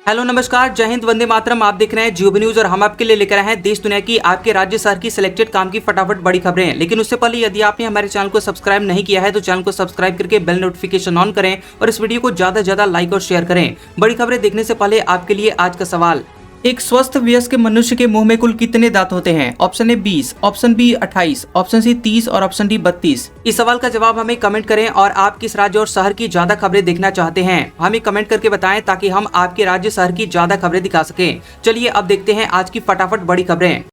Hello नमस्कार, जय हिंद, वंदे मातरम। आप देख रहे हैं जियो न्यूज और हम आपके लिए लेकर आए हैं देश दुनिया की आपके राज्य शहर की सिलेक्टेड काम की फटाफट बड़ी खबरें। लेकिन उससे पहले यदि आपने हमारे चैनल को सब्सक्राइब नहीं किया है तो चैनल को सब्सक्राइब करके बेल नोटिफिकेशन ऑन करें और इस वीडियो को ज्यादा से ज्यादा लाइक और शेयर करें। बड़ी खबरें देखने से पहले आपके लिए आज का सवाल, एक स्वस्थ वयस्क मनुष्य के मुंह में कुल कितने दांत होते हैं? Option A 20, option B 28, option C 30 और ऑप्शन डी 32। इस सवाल का जवाब हमें कमेंट करें और आप किस राज्य और शहर की ज्यादा खबरें देखना चाहते हैं हमें कमेंट करके बताएं ताकि हम आपके राज्य शहर की ज्यादा खबरें दिखा सकें। चलिए अब देखते हैं आज की फटाफट बड़ी खबरें।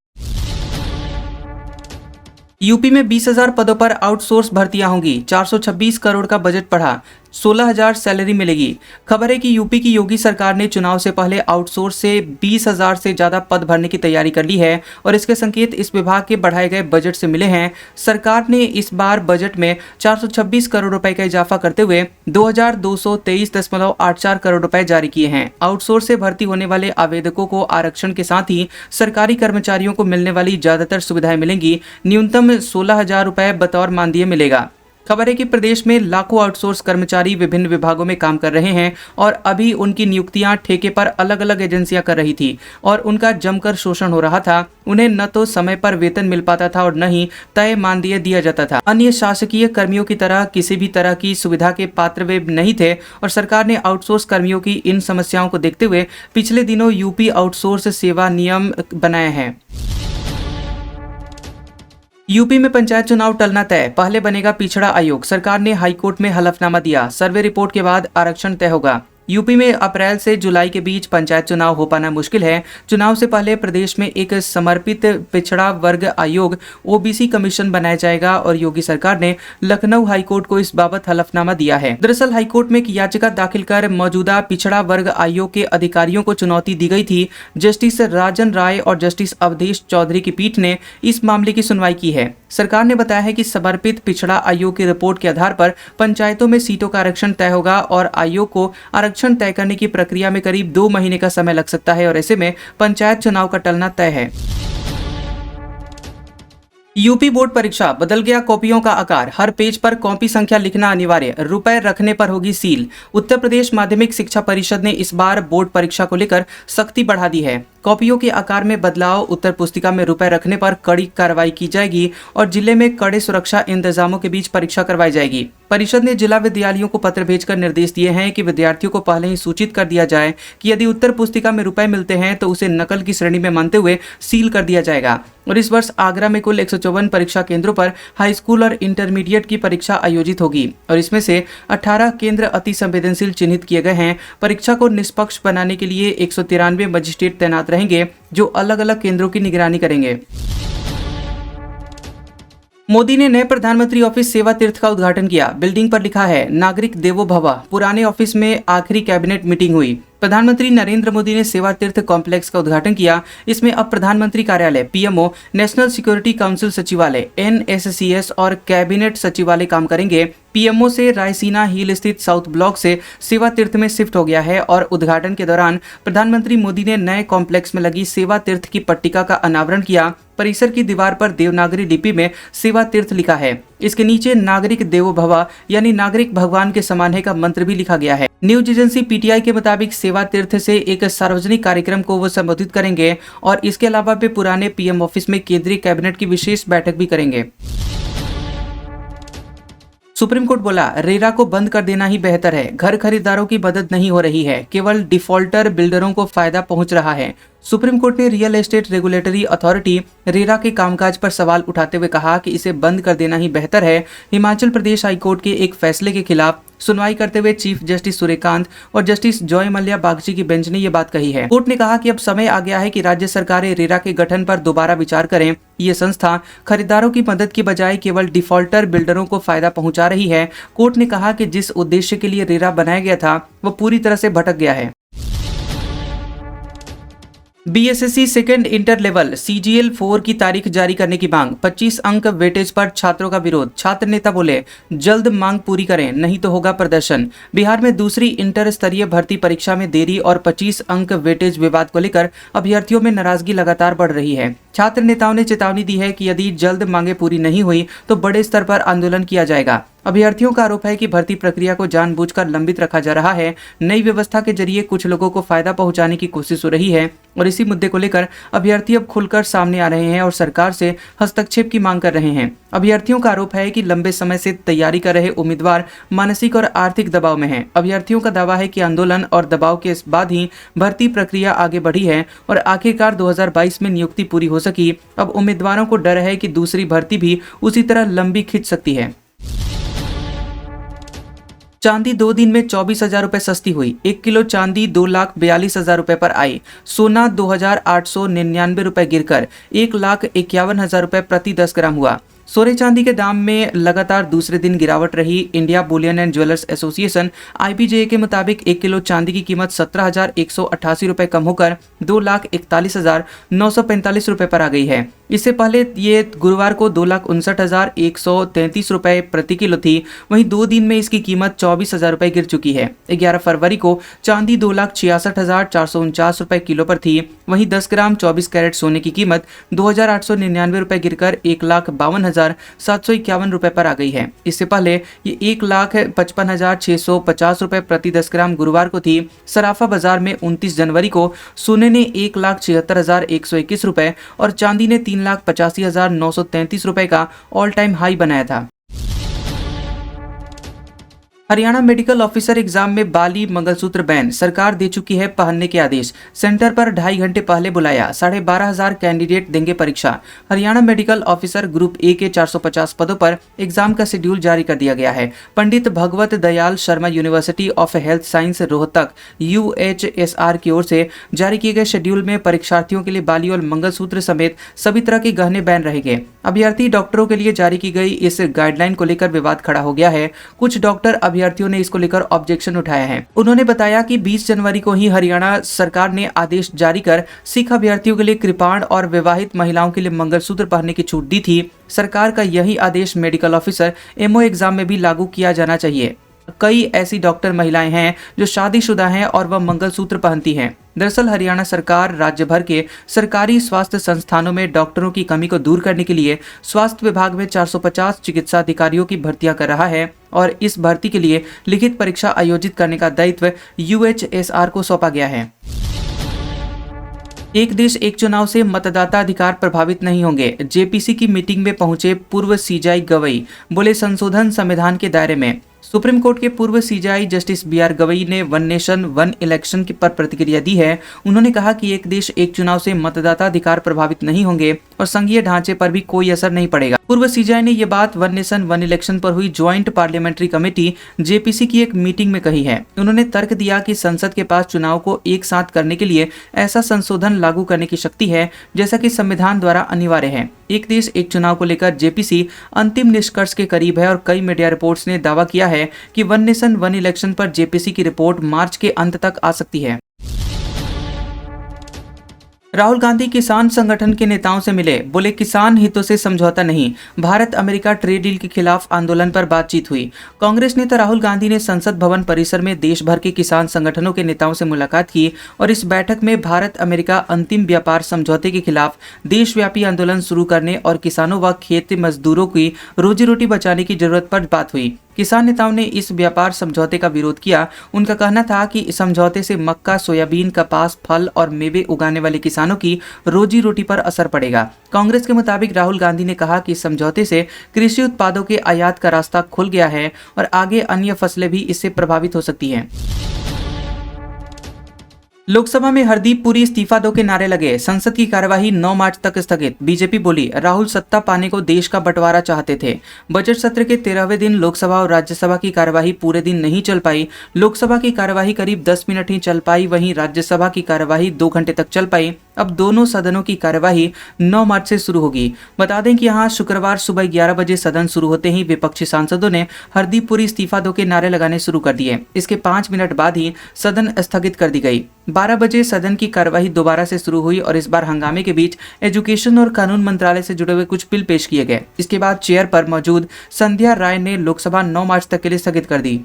यूपी में 20,000 पदों पर आउटसोर्स भर्तियां होंगी। 426 करोड़ का बजट बढ़ा, 16,000 सैलरी मिलेगी। खबर है कि यूपी की योगी सरकार ने चुनाव से पहले आउटसोर्स से 20,000 से ज्यादा पद भरने की तैयारी कर ली है और इसके संकेत इस विभाग के बढ़ाए गए बजट से मिले हैं। सरकार ने इस बार बजट में 426 करोड़ रुपए का इजाफा करते हुए 2,223.84 करोड़ रुपए जारी किए हैं। आउटसोर्स से भर्ती होने वाले आवेदकों को आरक्षण के साथ ही सरकारी कर्मचारियों को मिलने वाली ज्यादातर सुविधाएं मिलेंगी। न्यूनतम 16,000 रुपए बतौर मानदेय मिलेगा। खबर है कि प्रदेश में लाखों आउटसोर्स कर्मचारी विभिन्न विभागों में काम कर रहे हैं और अभी उनकी नियुक्तियां ठेके पर अलग अलग एजेंसियां कर रही थी और उनका जमकर शोषण हो रहा था। उन्हें न तो समय पर वेतन मिल पाता था और न ही तय मानदेय दिया जाता था। अन्य शासकीय कर्मियों की तरह किसी भी तरह की सुविधा के पात्र वे नहीं थे और सरकार ने आउटसोर्स कर्मियों की इन समस्याओं को देखते हुए पिछले दिनों यूपी आउटसोर्स सेवा नियम बनाए हैं। यूपी में पंचायत चुनाव टलना तय, पहले बनेगा पिछड़ा आयोग। सरकार ने हाईकोर्ट में हलफनामा दिया, सर्वे रिपोर्ट के बाद आरक्षण तय होगा। यूपी में अप्रैल से जुलाई के बीच पंचायत चुनाव हो पाना मुश्किल है। चुनाव से पहले प्रदेश में एक समर्पित पिछड़ा वर्ग आयोग ओबीसी कमीशन बनाया जाएगा और योगी सरकार ने लखनऊ हाईकोर्ट को इस बाबत हलफनामा दिया है। दरअसल हाईकोर्ट में एक याचिका दाखिल कर मौजूदा पिछड़ा वर्ग आयोग के अधिकारियों को चुनौती दी गई थी। जस्टिस राजन राय और जस्टिस अवधेश चौधरी की पीठ ने इस मामले की सुनवाई की है। सरकार ने बताया है कि समर्पित पिछड़ा आयोग की रिपोर्ट के आधार पर पंचायतों में सीटों का आरक्षण तय होगा और आयोग को आरक्षण तय करने की प्रक्रिया में करीब 2 महीने का समय लग सकता है और ऐसे में पंचायत चुनाव का टलना तय है। यूपी बोर्ड परीक्षा, बदल गया कॉपियों का आकार, हर पेज पर कॉपी संख्या लिखना अनिवार्य, रुपए रखने पर होगी सील। उत्तर प्रदेश माध्यमिक शिक्षा परिषद ने इस बार बोर्ड परीक्षा को लेकर सख्ती बढ़ा दी है। कॉपियों के आकार में बदलाव, उत्तर पुस्तिका में रुपए रखने पर कड़ी कार्रवाई की जाएगी और जिले में कड़े सुरक्षा इंतजामों के बीच परीक्षा करवाई जाएगी। परिषद ने जिला विद्यालयों को पत्र भेजकर निर्देश दिए हैं कि विद्यार्थियों को पहले ही सूचित कर दिया जाए कि यदि उत्तर पुस्तिका में रुपए मिलते हैं तो उसे नकल की श्रेणी में मानते हुए सील कर दिया जाएगा। और इस वर्ष आगरा में कुल 154 परीक्षा केंद्रों पर हाई स्कूल और इंटरमीडिएट की परीक्षा आयोजित होगी और इसमें से 18 केंद्र अति संवेदनशील चिन्हित किए गए हैं। परीक्षा को निष्पक्ष बनाने के लिए 193 मजिस्ट्रेट तैनात रहेंगे जो अलग अलग केंद्रों की निगरानी करेंगे। मोदी ने नए प्रधानमंत्री ऑफिस सेवा तीर्थ का उद्घाटन किया। बिल्डिंग पर लिखा है नागरिक देवो भव। पुराने ऑफिस में आखिरी कैबिनेट मीटिंग हुई। प्रधानमंत्री नरेंद्र मोदी ने सेवा तीर्थ कॉम्प्लेक्स का उद्घाटन किया। इसमें अब प्रधानमंत्री कार्यालय, पीएमओ, नेशनल सिक्योरिटी काउंसिल सचिवालय, एनएससीएस और कैबिनेट सचिवालय काम करेंगे। पीएमओ से रायसीना हिल स्थित साउथ ब्लॉक से सेवा तीर्थ में शिफ्ट हो गया है और उद्घाटन के दौरान प्रधानमंत्री मोदी ने नए कॉम्प्लेक्स में लगी सेवा तीर्थ की पट्टिका का अनावरण किया। परिसर की दीवार पर देवनागरी लिपि में सेवा तीर्थ लिखा है। इसके नीचे नागरिक देवो भव यानी नागरिक भगवान के समान है का मंत्र भी लिखा गया है। न्यूज एजेंसी पीटीआई के मुताबिक सेवा तीर्थ से एक सार्वजनिक कार्यक्रम को वो संबोधित करेंगे और इसके अलावा वे पुराने पीएम ऑफिस में केंद्रीय कैबिनेट की विशेष बैठक भी करेंगे। सुप्रीम कोर्ट बोला रेरा को बंद कर देना ही बेहतर है। घर खरीदारों की मदद नहीं हो रही है, केवल डिफॉल्टर बिल्डरों को फायदा पहुंच रहा है। सुप्रीम कोर्ट ने real estate regulatory authority RERA के कामकाज पर सवाल उठाते हुए कहा कि इसे बंद कर देना ही बेहतर है। हिमाचल प्रदेश हाईकोर्ट के एक फैसले के खिलाफ सुनवाई करते हुए चीफ जस्टिस सूर्यकांत और जस्टिस जॉय मल्ल्या बागची की बेंच ने यह बात कही है। कोर्ट ने कहा कि अब समय आ गया है कि राज्य सरकारें रेरा के गठन पर दोबारा विचार करें। ये संस्था खरीदारों की मदद की बजाय केवल डिफॉल्टर बिल्डरों को फायदा पहुंचा रही है। कोर्ट ने कहा कि जिस उद्देश्य के लिए रेरा बनाया गया था वह पूरी तरह से भटक गया है। BSSC second inter level CGL 4 की तारीख जारी करने की मांग। 25 अंक वेटेज पर छात्रों का विरोध। छात्र नेता बोले जल्द मांग पूरी करें नहीं तो होगा प्रदर्शन। बिहार में दूसरी इंटर स्तरीय भर्ती परीक्षा में देरी और 25 अंक वेटेज विवाद को लेकर अभ्यर्थियों में नाराजगी लगातार बढ़ रही है। छात्र नेताओं ने चेतावनी दी है कि यदि जल्द मांगे पूरी नहीं हुई तो बड़े स्तर पर आंदोलन किया जाएगा। अभ्यर्थियों का आरोप है कि भर्ती प्रक्रिया को जानबूझकर लंबित रखा जा रहा है। नई व्यवस्था के जरिए कुछ लोगों को फायदा पहुंचाने की कोशिश हो रही है और इसी मुद्दे को लेकर अभ्यर्थी अब खुलकर सामने आ रहे हैं और सरकार से हस्तक्षेप की मांग कर रहे हैं। अभ्यर्थियों का आरोप है कि लंबे समय से तैयारी कर रहे उम्मीदवार मानसिक और आर्थिक दबाव में हैं। अभ्यर्थियों का दावा है कि आंदोलन और दबाव के बाद ही भर्ती प्रक्रिया आगे बढ़ी है और आखिरकार 2022 में नियुक्ति पूरी हो सकी। अब उम्मीदवारों को डर है कि दूसरी भर्ती भी उसी तरह लंबी खिंच सकती है। चांदी 2 दिन में 24,000 रुपए सस्ती हुई। 1 किलो चांदी 2,42,000 रुपए पर आई। सोना 2,899 रुपए गिरकर 1,51,000 रुपए प्रति 10 ग्राम हुआ। सोने चांदी के दाम में लगातार दूसरे दिन गिरावट रही। India Boolean and jewellers association IBJ के मुताबिक 1 किलो चांदी की कीमत 17,188 रुपए कम होकर 2,41,945 रुपए पर आ गई है। इससे पहले ये गुरुवार को 2,59,133 रुपए प्रति किलो थी। वहीं 2 दिन में इसकी कीमत 24,000 रुपए गिर चुकी है। 11 फरवरी को चांदी 2,66,449 रुपए किलो पर थी। वहीं 10 ग्राम 24 कैरेट सोने की कीमत 2,899 रुपए गिरकर 1,52,751 रुपए पर आ गई है। इससे पहले ये 1,55,650 रुपए प्रति 10 ग्राम गुरुवार को थी। सराफा बाजार में 29 जनवरी को सोने ने 1,76,121 रुपए और चांदी ने 3,85,933 रुपए का ऑल टाइम हाई बनाया था। हरियाणा मेडिकल ऑफिसर एग्जाम में बाली मंगलसूत्र बैन। सरकार दे चुकी है पहनने के आदेश। सेंटर पर 2.5 घंटे पहले बुलाया। 12,500 कैंडिडेट देंगे परीक्षा। Haryana medical officer group A के 450 पदों पर एग्जाम का शेड्यूल जारी कर दिया गया है। Pandit Bhagwat Dayal Sharma university of health science Rohtak UHSR की ओर से जारी किए गए शेड्यूल में परीक्षार्थियों के लिए बाली और मंगलसूत्र समेत सभी तरह के गहने बैन रहेंगे। अभ्यर्थी डॉक्टरों के लिए जारी की गई इस गाइडलाइन को लेकर विवाद खड़ा हो गया है। कुछ डॉक्टर अभ्यर्थियों ने इसको लेकर ऑब्जेक्शन उठाया है। उन्होंने बताया कि 20 जनवरी को ही हरियाणा सरकार ने आदेश जारी कर सिख अभ्यर्थियों के लिए कृपाण और विवाहित महिलाओं के लिए मंगलसूत्र पहनने की छूट दी थी। सरकार का यही आदेश मेडिकल ऑफिसर MO एग्जाम में भी लागू किया जाना चाहिए। कई ऐसी डॉक्टर महिलाएं हैं जो शादीशुदा हैं और वह मंगलसूत्र पहनती हैं। दरअसल हरियाणा सरकार राज्य भर के सरकारी स्वास्थ्य संस्थानों में डॉक्टरों की कमी को दूर करने के लिए स्वास्थ्य विभाग में 450 चिकित्सा अधिकारियों की भर्तियां कर रहा है और इस भर्ती के लिए लिखित परीक्षा आयोजित करने का दायित्व UHSR को सौंपा गया है। एक देश एक चुनाव से मतदाता अधिकार प्रभावित नहीं होंगे। JPC की मीटिंग में पहुंचे पूर्व CJI गवई, बोले संशोधन संविधान के दायरे में। सुप्रीम कोर्ट के पूर्व CJI जस्टिस BR गवई ने वन नेशन वन इलेक्शन पर प्रतिक्रिया दी है। उन्होंने कहा कि एक देश एक चुनाव से मतदाता अधिकार प्रभावित नहीं होंगे और संघीय ढांचे पर भी कोई असर नहीं पड़ेगा। पूर्व CJI ने ये बात वन नेशन वन इलेक्शन पर हुई ज्वाइंट पार्लियामेंट्री कमेटी JPC की एक मीटिंग में कही है। उन्होंने तर्क दिया कि संसद के पास चुनाव को एक साथ करने के लिए ऐसा संशोधन लागू करने की शक्ति है जैसा कि संविधान द्वारा अनिवार्य है। एक देश एक चुनाव को लेकर JPC अंतिम निष्कर्ष के करीब है और कई मीडिया रिपोर्ट्स ने दावा किया है कि वन नेशन वन इलेक्शन पर JPC की रिपोर्ट मार्च के अंत तक आ सकती है। राहुल गांधी किसान संगठन के नेताओं से मिले, बोले किसान हितों से समझौता नहीं। भारत अमेरिका ट्रेड डील के खिलाफ आंदोलन पर बातचीत हुई। कांग्रेस नेता राहुल गांधी ने संसद भवन परिसर में देश भर के किसान संगठनों के नेताओं से मुलाकात की और इस बैठक में भारत अमेरिका अंतिम व्यापार समझौते के खिलाफ देशव्यापी आंदोलन शुरू करने और किसानों व खेती मजदूरों की रोजी रोटी बचाने की जरूरत पर बात हुई। किसान नेताओं ने इस व्यापार समझौते का विरोध किया। उनका कहना था कि इस समझौते से मक्का, सोयाबीन, कपास, फल और मेवे उगाने वाले किसानों की रोजी रोटी पर असर पड़ेगा। कांग्रेस के मुताबिक राहुल गांधी ने कहा कि इस समझौते से कृषि उत्पादों के आयात का रास्ता खुल गया है और आगे अन्य फसलें भी इससे प्रभावित हो सकती हैं। लोकसभा में हरदीप पुरी इस्तीफा दो के नारे लगे। संसद की कार्यवाही 9 मार्च तक स्थगित। बीजेपी बोली राहुल सत्ता पाने को देश का बंटवारा चाहते थे। बजट सत्र के 13वें दिन लोकसभा और राज्यसभा की कार्यवाही पूरे दिन नहीं चल पाई। लोकसभा की कार्यवाही करीब 10 मिनट ही चल पाई, वहीं राज्यसभा की कार्यवाही 2 घंटे तक चल पाई। अब दोनों सदनों की कार्यवाही 9 मार्च से शुरू होगी। बता दें कि यहाँ शुक्रवार सुबह 11 बजे सदन शुरू होते ही विपक्षी सांसदों ने हरदीप पुरी इस्तीफा दो के नारे लगाने शुरू कर दिए। इसके 5 मिनट बाद ही सदन स्थगित कर दी गई। 12 बजे सदन की कार्यवाही दोबारा से शुरू हुई और इस बार हंगामे के बीच एजुकेशन और कानून मंत्रालय से जुड़े हुए कुछ बिल पेश किए गए। इसके बाद चेयर पर मौजूद संध्या राय ने लोकसभा 9 मार्च तक के लिए स्थगित कर दी।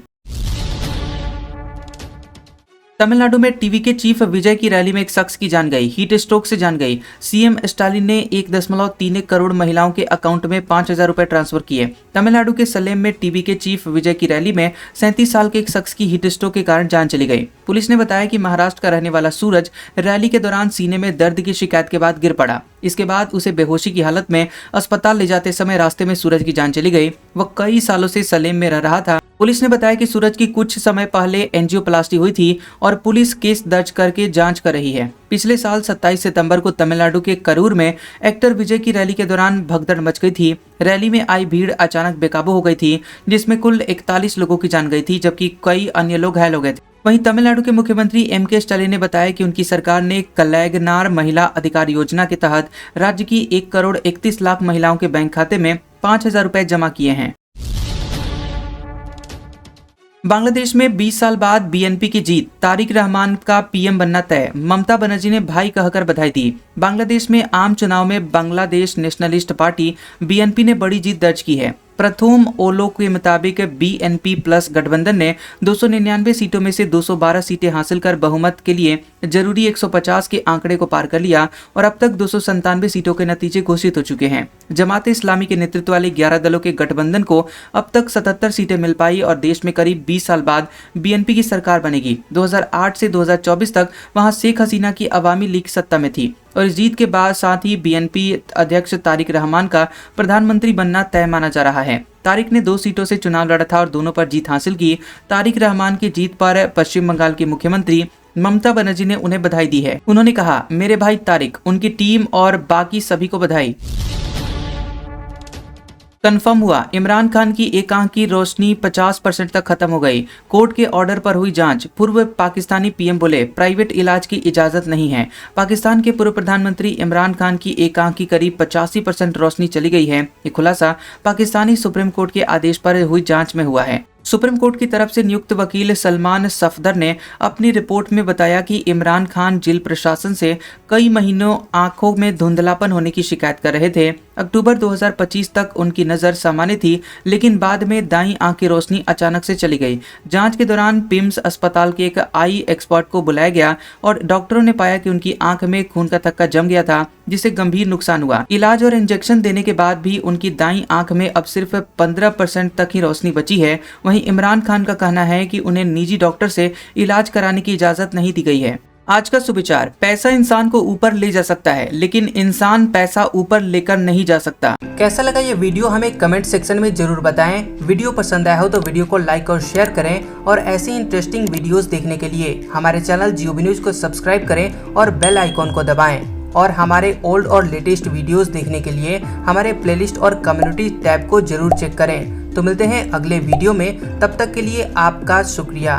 तमिलनाडु में टीवी के चीफ विजय की रैली में एक शख्स की जान गई, हीट स्ट्रोक से जान गई। सीएम स्टालिन ने 1.3 करोड़ महिलाओं के अकाउंट में 5,000 रुपए ट्रांसफर किए। तमिलनाडु के सलेम में टीवी के चीफ विजय की रैली में 37 साल के एक शख्स की हीट स्ट्रोक के कारण जान चली गई। पुलिस ने बताया कि महाराष्ट्र का रहने वाला सूरज रैली के दौरान सीने में दर्द की शिकायत के बाद गिर पड़ा। इसके बाद उसे बेहोशी की हालत में अस्पताल ले जाते समय रास्ते में सूरज की जान चली गई। वह कई सालों से सलेम में रह रहा था। पुलिस ने बताया कि सूरज की कुछ समय पहले एंजियोप्लास्टी हुई थी और पुलिस केस दर्ज करके जांच कर रही है। पिछले साल 27 सितंबर को तमिलनाडु के करूर में एक्टर विजय की रैली के दौरान भगदड़ मच गई थी। रैली में आई भीड़ अचानक बेकाबू हो गई थी, जिसमें कुल 41 लोगों की जान गई थी, जबकि कई अन्य लोग घायल हो गए थे। वहीं तमिलनाडु के मुख्यमंत्री एम.के. स्टालिन ने बताया कि उनकी सरकार ने कलैगनार महिला अधिकार योजना के तहत राज्य की 1 करोड़ 31 लाख महिलाओं के बैंक खाते में 5,000 रुपए जमा किए हैं। बांग्लादेश में 20 साल बाद बीएनपी की जीत, तारिक रहमान का पीएम बनना तय। ममता बनर्जी ने भाई कहकर बधाई दी। बांग्लादेश में आम चुनाव में बांग्लादेश नेशनलिस्ट पार्टी बीएनपी ने बड़ी जीत दर्ज की है। प्रथम ओलो के मुताबिक बीएनपी प्लस गठबंधन ने 299 सीटों में से 212 सीटें हासिल कर बहुमत के लिए जरूरी 150 के आंकड़े को पार कर लिया और अब तक 297 सीटों के नतीजे घोषित हो चुके हैं। जमाते इस्लामी के नेतृत्व वाले 11 दलों के गठबंधन को अब तक 77 सीटें मिल पाई और देश में करीब 20 साल बाद बीएनपी की सरकार बनेगी। 2008 से 2024 तक वहां शेख हसीना की अवामी लीग सत्ता में थी और इस जीत के बाद साथ ही बीएनपी अध्यक्ष तारिक रहमान का प्रधानमंत्री बनना तय माना जा रहा है। तारिक ने 2 सीटों से चुनाव लड़ा था और दोनों पर जीत हासिल की। तारिक रहमान की जीत पर पश्चिम बंगाल की मुख्यमंत्री ममता बनर्जी ने उन्हें बधाई दी है। उन्होंने कहा, मेरे भाई तारिक, उनकी टीम और बाकी सभी को बधाई। कंफर्म हुआ, इमरान खान की एक आंख की रोशनी 50% तक खत्म हो गई। कोर्ट के ऑर्डर पर हुई जांच। पूर्व पाकिस्तानी पीएम बोले, प्राइवेट इलाज की इजाजत नहीं है। पाकिस्तान के पूर्व प्रधानमंत्री इमरान खान की एक आंख की करीब 85% रोशनी चली गई है। ये खुलासा पाकिस्तानी सुप्रीम कोर्ट के आदेश पर हुई जांच में हुआ है। सुप्रीम कोर्ट की तरफ से नियुक्त वकील सलमान सफदर ने अपनी रिपोर्ट में बताया कि इमरान खान जेल प्रशासन से कई महीनों आंखों में धुंधलापन होने की शिकायत कर रहे थे। अक्टूबर 2025 तक उनकी नज़र सामान्य थी, लेकिन बाद में दाईं आंख की रोशनी अचानक से चली गई। जांच के दौरान पिम्स अस्पताल के एक आई एक्सपर्ट को बुलाया गया और डॉक्टरों ने पाया कि उनकी आंख में खून का थक्का जम गया था, जिससे गंभीर नुकसान हुआ। इलाज और इंजेक्शन देने के बाद भी उनकी दाईं आंख में अब सिर्फ 15% तक ही रोशनी बची है। वहीं इमरान खान का कहना है कि उन्हें निजी डॉक्टर से इलाज कराने की इजाजत नहीं दी गई है। आज का सुविचार, पैसा इंसान को ऊपर ले जा सकता है, लेकिन इंसान पैसा ऊपर लेकर नहीं जा सकता। कैसा लगा ये वीडियो हमें कमेंट सेक्शन में जरूर बताएं। वीडियो पसंद आया हो तो वीडियो को लाइक और शेयर करें और ऐसी इंटरेस्टिंग वीडियोस देखने के लिए हमारे चैनल जियोबी न्यूज को सब्सक्राइब करें और बेल आइकॉन को दबाएं। और हमारे ओल्ड और लेटेस्ट वीडियोस देखने के लिए हमारे प्लेलिस्ट और कम्युनिटी टैब को जरूर चेक करें। तो मिलते हैं अगले वीडियो में, तब तक के लिए आपका शुक्रिया।